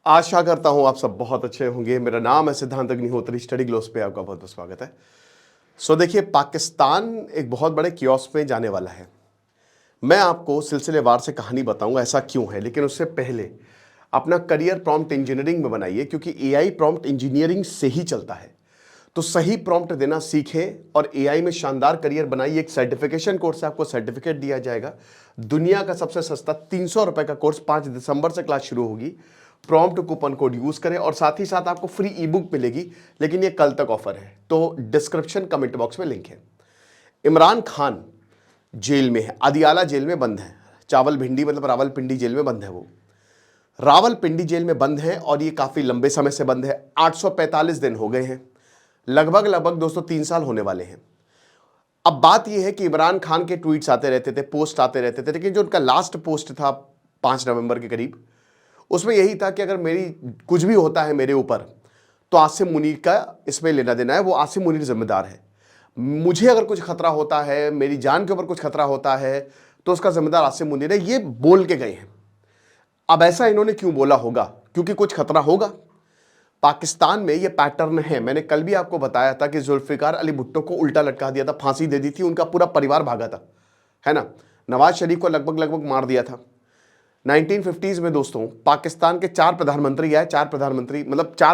आशा करता हूं आप सब बहुत अच्छे होंगे। मेरा नाम है सिद्धांत अग्निहोत्री। स्टडी ग्लोस पे आपका बहुत बहुत स्वागत है। देखिए, पाकिस्तान एक बहुत बड़े कियोस्क में जाने वाला है। मैं आपको सिलसिलेवार से कहानी बताऊंगा ऐसा क्यों है, लेकिन उससे पहले अपना करियर प्रॉम्प्ट इंजीनियरिंग में बनाइए, क्योंकि एआई प्रॉम्प्ट इंजीनियरिंग से ही चलता है। तो सही प्रॉम्प्ट देना सीखें और एआई में शानदार करियर बनाइए। एक सर्टिफिकेशन कोर्स है, आपको सर्टिफिकेट दिया जाएगा। दुनिया का सबसे सस्ता 300 रुपए का कोर्स, 5 दिसंबर से क्लास शुरू होगी। प्रॉम्प्ट कूपन कोड यूज करें और साथ ही साथ आपको फ्री ई बुक मिलेगी, लेकिन ये कल तक ऑफर है। तो डिस्क्रिप्शन कमेंट बॉक्स में लिंक है। इमरान खान जेल में है, अदियाला जेल में बंद है। चावल भिंडी मतलब रावलपिंडी जेल में बंद है। वो रावलपिंडी जेल में बंद है और ये काफी लंबे समय से बंद है। 845 दिन हो गए हैं, लगभग लगभग दोस्तों 3 साल होने वाले हैं। अब बात यह है कि इमरान खान के ट्वीट्स आते रहते थे, पोस्ट आते रहते थे, लेकिन जो उनका लास्ट पोस्ट था 5 नवंबर के करीब, उसमें यही था कि अगर मेरी कुछ भी होता है मेरे ऊपर तो आसिम मुनीर का इसमें लेना देना है। वो आसिम मुनीर जिम्मेदार है। मुझे अगर कुछ खतरा होता है, मेरी जान के ऊपर कुछ खतरा होता है, तो उसका जिम्मेदार आसिम मुनीर है। ये बोल के गए हैं। अब ऐसा इन्होंने क्यों बोला होगा? क्योंकि कुछ खतरा होगा। पाकिस्तान में ये पैटर्न है। मैंने कल भी आपको बताया था कि जुल्फिकार अली भुट्टो को उल्टा लटका दिया था, फांसी दे दी थी, उनका पूरा परिवार भागा था, है ना। नवाज शरीफ को लगभग लगभग मार दिया था। 1950s में दोस्तों पाकिस्तान के 4 प्रधानमंत्री आए। 4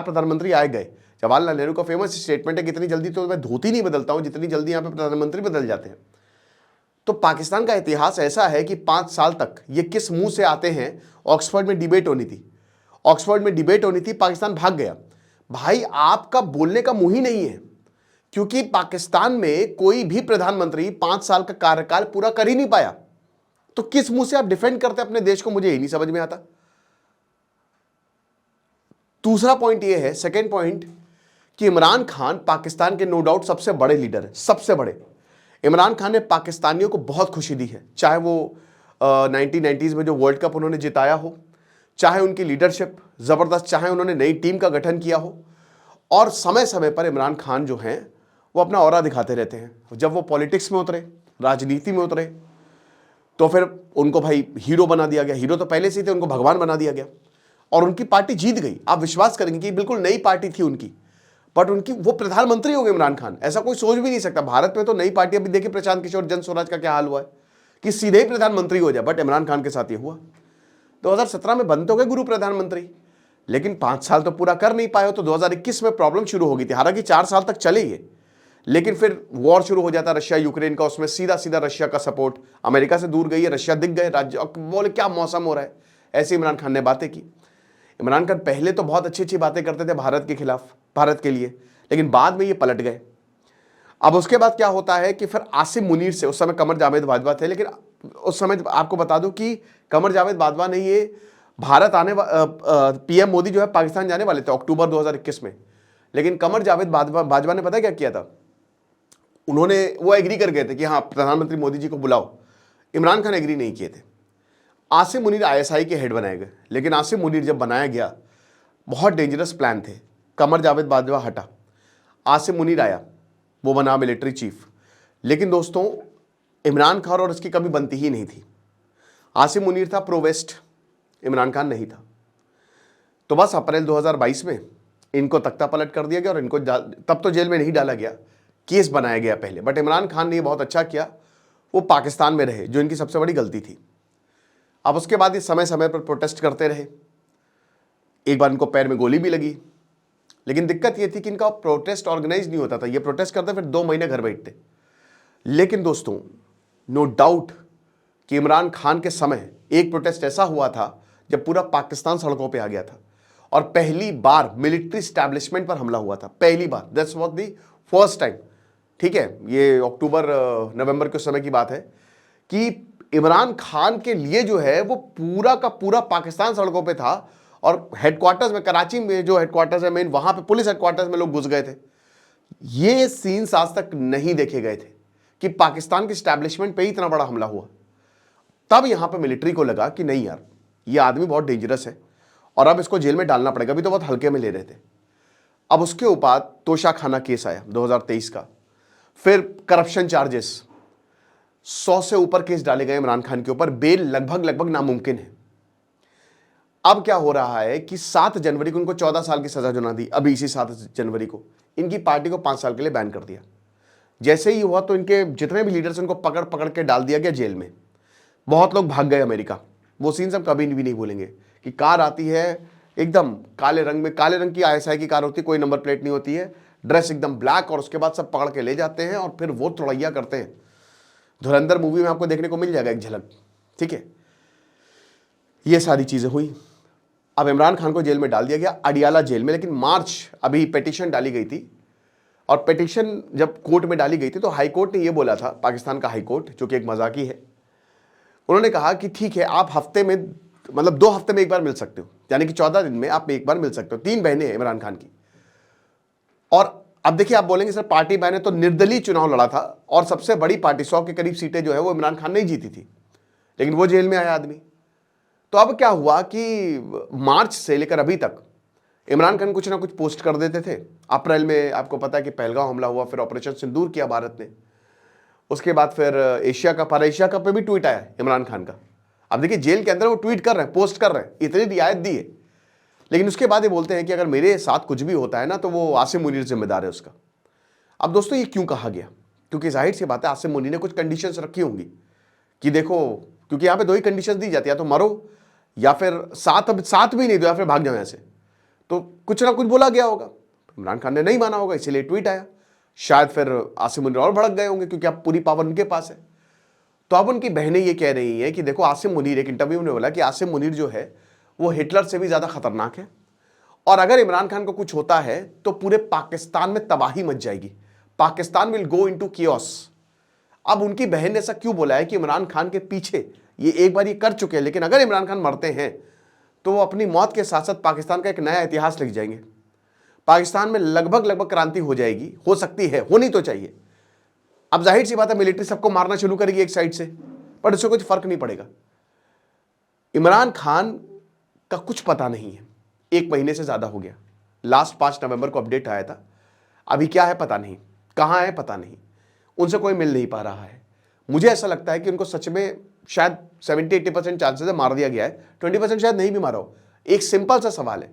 प्रधानमंत्री आए गए। जवाहरलाल नेहरू का फेमस स्टेटमेंट है, कितनी जल्दी तो मैं धोती नहीं बदलता हूं जितनी जल्दी यहां पे प्रधानमंत्री बदल जाते हैं। तो पाकिस्तान का इतिहास ऐसा है कि 5 साल तक ये किस मुंह से आते हैं। ऑक्सफोर्ड में डिबेट होनी थी, पाकिस्तान भाग गया। भाई, आपका बोलने का मुंह ही नहीं है, क्योंकि पाकिस्तान में कोई भी प्रधानमंत्री 5 साल का कार्यकाल पूरा कर ही नहीं पाया। तो किस मुंह से आप डिफेंड करते हैं अपने देश को, मुझे यही नहीं समझ में आता। दूसरा पॉइंट ये है, सेकेंड पॉइंट, कि इमरान खान पाकिस्तान के नो डाउट सबसे बड़े लीडर है, सबसे बड़े। इमरान खान ने पाकिस्तानियों को बहुत खुशी दी है, चाहे वो 1990s में जो वर्ल्ड कप उन्होंने जिताया हो, चाहे उनकी लीडरशिप जबरदस्त, चाहे उन्होंने नई टीम का गठन किया हो। और समय समय पर इमरान खान जो हैं वो अपना ऑरा दिखाते रहते हैं। जब वो पॉलिटिक्स में उतरे, राजनीति में उतरे, तो फिर उनको भाई हीरो बना दिया गया। हीरो तो पहले से ही थे, उनको भगवान बना दिया गया और उनकी पार्टी जीत गई। आप विश्वास करेंगे कि बिल्कुल नई पार्टी थी उनकी, बट उनकी वो प्रधानमंत्री हो गए इमरान खान। ऐसा कोई सोच भी नहीं सकता। भारत में तो नई पार्टी, अभी देखिए प्रशांत किशोर जन स्वराज का क्या हाल हुआ है कि सीधे ही प्रधानमंत्री हो जाए, बट इमरान खान के साथ ये हुआ। 2017 में बन तो गए गुरु प्रधानमंत्री, लेकिन 5 साल तो पूरा कर नहीं पाए हो। तो 2021 में प्रॉब्लम शुरू हो गई थी। हालांकि 4 साल तक चले ये, लेकिन फिर वॉर शुरू हो जाता रशिया यूक्रेन का। उसमें सीधा सीधा रशिया का सपोर्ट, अमेरिका से दूर गई है, रशिया दिख गए राज्य, बोले क्या मौसम हो रहा है। ऐसे इमरान खान ने बातें की। इमरान खान पहले तो बहुत अच्छी अच्छी बातें करते थे भारत के खिलाफ, भारत के लिए, लेकिन बाद में ये पलट गए। अब उसके बाद क्या होता है कि फिर आसिम मुनीर से, उस समय कमर जावेद बाजवा थे, लेकिन उस समय आपको बता दूं कि कमर जावेद बाजवा ने ये भारत आने पीएम मोदी जो है पाकिस्तान जाने वाले थे अक्टूबर 2021 में, लेकिन कमर जावेद बाजवा ने पता क्या किया था? उन्होंने वो एग्री कर गए थे कि हाँ प्रधानमंत्री मोदी जी को बुलाओ। इमरान खान एग्री नहीं किए थे। आसिम मुनीर आईएसआई के हेड बनाए गए, लेकिन आसिम मुनीर जब बनाया गया, बहुत डेंजरस प्लान थे। कमर जावेद बाजवा हटा, आसिम मुनीर आया, वो बना मिलिट्री चीफ। लेकिन दोस्तों इमरान खान और इसकी कभी बनती ही नहीं थी। आसिम मुनीर था प्रो वेस्ट, इमरान खान नहीं था। तो बस अप्रैल 2022 में इनको तख्ता पलट कर दिया गया और इनको तब तो जेल में नहीं डाला गया, केस बनाया गया पहले। बट इमरान खान ने ये बहुत अच्छा किया, वो पाकिस्तान में रहे, जो इनकी सबसे बड़ी गलती थी। अब उसके बाद ये समय समय पर प्रोटेस्ट करते रहे। एक बार इनको पैर में गोली भी लगी, लेकिन दिक्कत ये थी कि इनका प्रोटेस्ट ऑर्गेनाइज नहीं होता था। ये प्रोटेस्ट करते फिर 2 महीने घर बैठते। लेकिन दोस्तों नो डाउट कि इमरान खान के समय एक प्रोटेस्ट ऐसा हुआ था जब पूरा पाकिस्तान सड़कों पे आ गया था और पहली बार मिलिट्री स्टैब्लिशमेंट पर हमला हुआ था। पहली बार, that's was the first time. ठीक है, ये अक्टूबर नवंबर के समय की बात है कि इमरान खान के लिए जो है वो पूरा का पूरा पाकिस्तान सड़कों पे था और हेडक्वार्टर्स में, कराची में जो हेडक्वार्टर्स है मेन, वहां पे पुलिस हेडक्वार्टर्स में लोग घुस गए थे। ये सीन्स आज तक नहीं देखे गए थे कि पाकिस्तान के स्टैब्लिशमेंट पे ही इतना बड़ा हमला हुआ। तब यहां पे मिलिट्री को लगा कि नहीं यार, ये आदमी बहुत डेंजरस है और अब इसको जेल में डालना पड़ेगा। अभी तो बहुत हल्के में ले रहे थे। अब उसके ऊपर तोशाखाना केस आया 2023 का, फिर करप्शन चार्जेस, 100 से ऊपर केस डाले गए इमरान खान के ऊपर। बेल लगभग लगभग नामुमकिन है। अब क्या हो रहा है कि 7 जनवरी को उनको 14 साल की सजा सुना दी, अभी इसी 7 जनवरी को इनकी पार्टी को 5 साल के लिए बैन कर दिया। जैसे ही हुआ तो इनके जितने भी लीडर्स उनको पकड़ पकड़ के डाल दिया गया जेल में। बहुत लोग भाग गए अमेरिका। वो सीन हम कभी भी नहीं भूलेंगे कि कार आती है एकदम काले रंग में, काले रंग की ISI की कार होती है, कोई नंबर प्लेट नहीं होती है, ड्रेस एकदम ब्लैक, और उसके बाद सब पकड़ के ले जाते हैं और फिर वो तोड़ैया करते हैं। धुरंधर मूवी में आपको देखने को मिल जाएगा एक झलक, ठीक है। ये सारी चीजें हुई। अब इमरान खान को जेल में डाल दिया गया, अडियाला जेल में। लेकिन मार्च अभी पिटीशन डाली गई थी, और पिटीशन जब कोर्ट में डाली गई थी तो हाई कोर्ट ने यह बोला था, पाकिस्तान का हाई कोर्ट जो कि एक मजाकी है, उन्होंने कहा कि ठीक है आप हफ्ते में, मतलब 2 हफ्ते में एक बार मिल सकते हो, यानी कि 14 दिन में आप एक बार मिल सकते हो। 3 बहनें हैं इमरान खान की। और अब देखिए आप बोलेंगे सर पार्टी बहनें तो निर्दलीय चुनाव लड़ा था और सबसे बड़ी पार्टी 100 के करीब सीटें जो है वो इमरान खान नहीं जीती थी, लेकिन वो जेल में आया आदमी। तो अब क्या हुआ कि मार्च से लेकर अभी तक इमरान खान कुछ ना कुछ पोस्ट कर देते थे। अप्रैल में आपको पता है कि पहलगाम हमला हुआ, फिर ऑपरेशन सिंदूर किया भारत ने, उसके बाद फिर एशिया कप पे भी ट्वीट आया इमरान खान का। अब देखिए जेल के अंदर वो ट्वीट कर रहे हैं, पोस्ट कर रहे हैं, इतनी रियायत दी है, लेकिन उसके बाद ये बोलते हैं कि अगर मेरे साथ कुछ भी होता है ना तो वो आसिम मुनीर जिम्मेदार है उसका। अब दोस्तों ये क्यों कहा गया? क्योंकि जाहिर सी बात है आसिम मुनीर ने कुछ कंडीशंस रखी होंगी कि देखो, क्योंकि यहाँ पे 2 ही कंडीशंस दी जाती है, या तो मरो या फिर साथ भी नहीं दो या फिर भाग जाओ यहाँ से। तो कुछ ना कुछ बोला गया होगा, इमरान खान ने नहीं माना होगा, इसीलिए ट्वीट आया। शायद फिर आसिम मुनीर और भड़क गए होंगे क्योंकि अब पूरी पावर उनके पास है। तो अब उनकी बहनें ये कह रही हैं कि देखो आसिम मुनीर, एक इंटरव्यू में बोला कि आसिम मुनीर जो है वो हिटलर से भी ज़्यादा खतरनाक है, और अगर इमरान खान को कुछ होता है तो पूरे पाकिस्तान में तबाही मच जाएगी, Pakistan will go into chaos. अब उनकी बहन ने ऐसा क्यों बोला है कि इमरान खान के पीछे ये एक बार ये कर चुके हैं, लेकिन अगर इमरान खान मरते हैं तो वो अपनी मौत के साथ साथ पाकिस्तान का एक नया इतिहास लिख जाएंगे। पाकिस्तान में लगभग क्रांति हो जाएगी, हो सकती है, होनी तो चाहिए। अब जाहिर सी बात है मिलिट्री सबको मारना शुरू करेगी एक साइड से, पर इससे कुछ फर्क नहीं पड़ेगा। इमरान खान का कुछ पता नहीं है, 1 महीने से ज्यादा हो गया। लास्ट 5 नवंबर को अपडेट आया था, अभी क्या है पता नहीं, कहां है पता नहीं, उनसे कोई मिल नहीं पा रहा है। मुझे ऐसा लगता है कि उनको सच में शायद 70-80% चांसेस है मार दिया गया है, 20% शायद नहीं भी मारा हो। एक सिंपल सा सवाल है,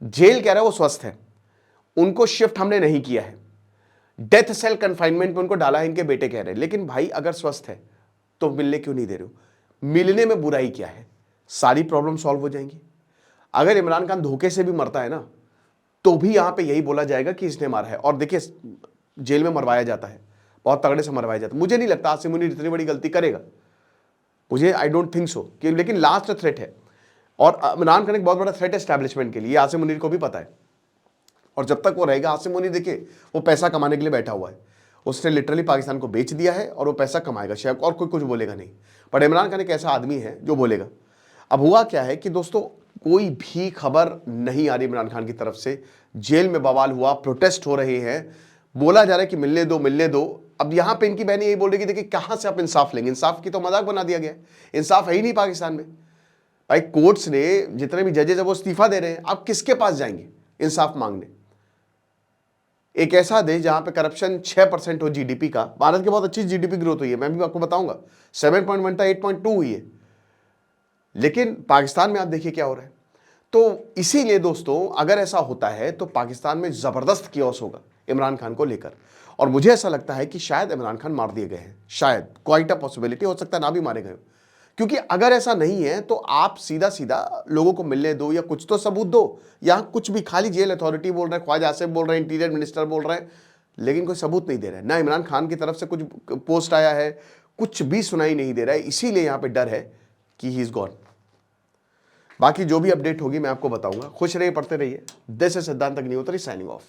जेल कह रहा है वो स्वस्थ है, उनको शिफ्ट हमने नहीं किया है, डेथ सेल कन्फाइनमेंट में उनको डाला है, इनके बेटे कह रहे हैं। लेकिन भाई अगर स्वस्थ है तो मिलने क्यों नहीं दे रहे हो? मिलने में बुराई क्या है? सारी प्रॉब्लम सॉल्व हो जाएंगी। अगर इमरान खान धोखे से भी मरता है ना तो भी यहां पे यही बोला जाएगा कि इसने मारा है। और देखिए जेल में मरवाया जाता है, बहुत तगड़े से मरवाया जाता है। मुझे नहीं लगता आसिम मुनीर इतनी बड़ी गलती करेगा, मुझे आई डोंट थिंक सो कि, लेकिन लास्ट थ्रेट है और इमरान खान एक बहुत बड़ा थ्रेट एस्टैब्लिशमेंट के लिए, आसिम मुनीर को भी पता है। और जब तक वो रहेगा, आसिम मुनीर देखिए वो पैसा कमाने के लिए बैठा हुआ है, उसने लिटरली पाकिस्तान को बेच दिया है और वो पैसा कमाएगा, शायद और कोई कुछ बोलेगा नहीं। पर इमरान खान एक ऐसा आदमी है जो बोलेगा। अब हुआ क्या है कि दोस्तों कोई भी खबर नहीं आ रही इमरान खान की तरफ से। जेल में बवाल हुआ, प्रोटेस्ट हो रहे हैं, बोला जा रहा है कि मिलने दो मिलने दो। अब यहां पे इनकी बहन यही बोल रही कि देखिए कहां से आप इंसाफ लेंगे, इंसाफ की तो मजाक बना दिया गया है, इंसाफ है ही नहीं पाकिस्तान में। भाई कोर्ट्स ने जितने भी जजेस है वो इस्तीफा दे रहे हैं, आप किसके पास जाएंगे इंसाफ मांगने? एक ऐसा देश जहां पे करप्शन 6% हो जीडीपी का, भारत की बहुत अच्छी जीडीपी ग्रोथ हुई है, मैं भी आपको बताऊंगा, 7.1 था 8.2 हुई है, लेकिन पाकिस्तान में आप देखिए क्या हो रहा है। तो इसीलिए दोस्तों अगर ऐसा होता है तो पाकिस्तान में जबरदस्त कियोस होगा इमरान खान को लेकर। और मुझे ऐसा लगता है कि शायद इमरान खान मार दिए गए हैं, शायद क्वाइट अ पॉसिबिलिटी, हो सकता है ना भी मारे गए। क्योंकि अगर ऐसा नहीं है तो आप सीधा सीधा लोगों को मिलने दो या कुछ तो सबूत दो। यहां कुछ भी खाली जेल अथॉरिटी बोल रहे हैं, ख्वाजा आसिफ बोल रहे हैं, इंटीरियर मिनिस्टर बोल रहे हैं, लेकिन कोई सबूत नहीं दे रहे हैं। ना इमरान खान की तरफ से कुछ पोस्ट आया है, कुछ भी सुनाई नहीं दे रहा है। इसीलिए यहां पे डर है कि ही इज गॉन। बाकी जो भी अपडेट होगी मैं आपको बताऊंगा। खुश रहिए, पढ़ते रहिए। दिस इज सिद्धांत अग्निहोत्री साइनिंग ऑफ।